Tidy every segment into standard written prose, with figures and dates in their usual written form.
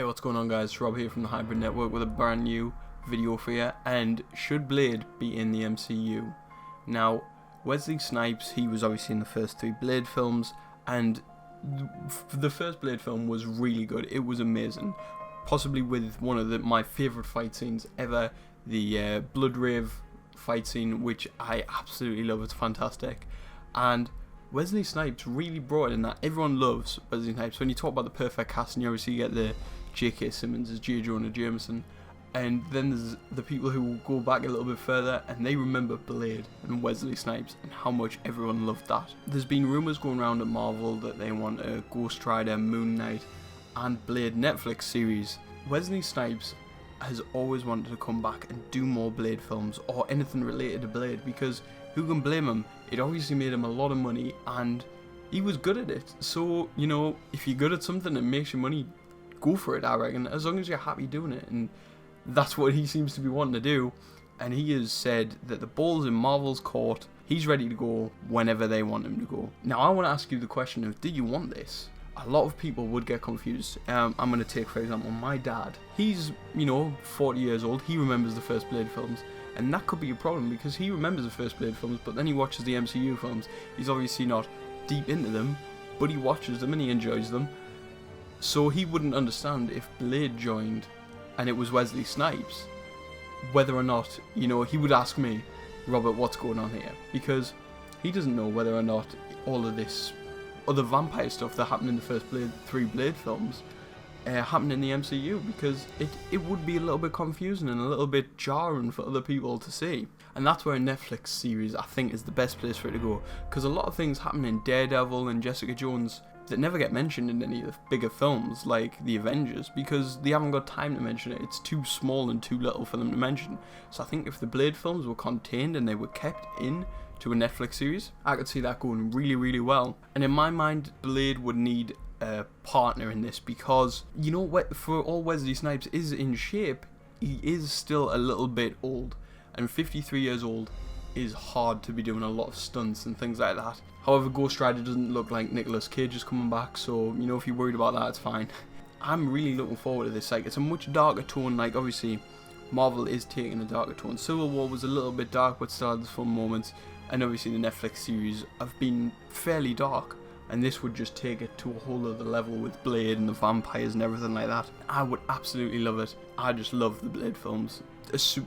Hey, what's going on guys? Rob here from the Hybrid Network with a brand new video for you. And should Blade be in the MCU? Now, Wesley Snipes, he was obviously in the first 3 Blade films, and the first Blade film was really good. It was amazing, possibly with one of my favourite fight scenes ever, the Blood Rave fight scene, which I absolutely love. It's fantastic. And Wesley Snipes really brought in that. Everyone loves Wesley Snipes. When you talk about the perfect cast, and you obviously get the J.K. Simmons as J. Jonah Jameson, and then there's the people who go back a little bit further and they remember Blade and Wesley Snipes and how much everyone loved that. There's been rumours going around at Marvel that they want a Ghost Rider, Moon Knight and Blade Netflix series. Wesley Snipes has always wanted to come back and do more Blade films or anything related to Blade, because who can blame him? It obviously made him a lot of money and he was good at it. So, you know, if you're good at something and makes you money, go for it, I reckon, as long as you're happy doing it. And that's what he seems to be wanting to do. And he has said that the ball's in Marvel's court. He's ready to go whenever they want him to go. Now, I want to ask you the question of, do you want this? A lot of people would get confused. I'm going to take, for example, my dad. He's, 40 years old. He remembers the first Blade films. And that could be a problem, because he remembers the first Blade films, but then he watches the MCU films. He's obviously not deep into them, but he watches them and he enjoys them. So he wouldn't understand if Blade joined and it was Wesley Snipes, whether or not, he would ask me, Robert, what's going on here? Because he doesn't know whether or not all of this other vampire stuff that happened in the first 3 Blade films happened in the MCU, because it would be a little bit confusing and a little bit jarring for other people to see. And that's where a Netflix series, I think, is the best place for it to go, because a lot of things happen in Daredevil and Jessica Jones that never get mentioned in any of the bigger films like the Avengers, because they haven't got time to mention it. It's too small and too little for them to mention. So I think if the Blade films were contained and they were kept in to a Netflix series, I could see that going really, really well. And in my mind, Blade would need a partner in this, because, for all Wesley Snipes is in shape, he is still a little bit old, and 53 years old is hard to be doing a lot of stunts and things like that. However, Ghost Rider doesn't look like Nicolas Cage is coming back, so, if you're worried about that, it's fine. I'm really looking forward to this. Like, it's a much darker tone. Like, obviously, Marvel is taking a darker tone. Civil War was a little bit dark, but still had fun moments, and obviously the Netflix series have been fairly dark, and this would just take it to a whole other level with Blade and the vampires and everything like that. I would absolutely love it. I just love the Blade films.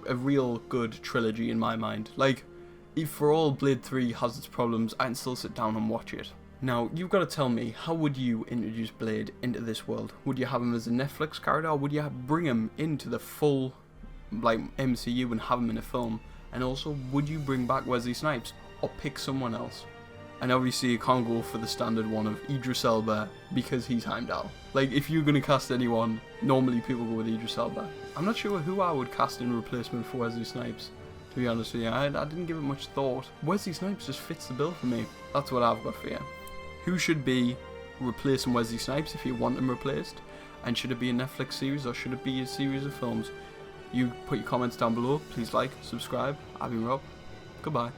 A real good trilogy in my mind. Like, if for all Blade 3 has its problems, I can still sit down and watch it. Now, you've got to tell me, how would you introduce Blade into this world? Would you have him as a Netflix character, or would you bring him into the full, MCU and have him in a film? And also, would you bring back Wesley Snipes, or pick someone else? And obviously, you can't go for the standard one of Idris Elba, because he's Heimdall. Like, if you're going to cast anyone, normally people go with Idris Elba. I'm not sure who I would cast in replacement for Wesley Snipes, to be honest with you. I didn't give it much thought. Wesley Snipes just fits the bill for me. That's what I've got for you. Who should be replacing Wesley Snipes if you want him replaced? And should it be a Netflix series, or should it be a series of films? You put your comments down below. Please like, subscribe. I've been Rob. Goodbye.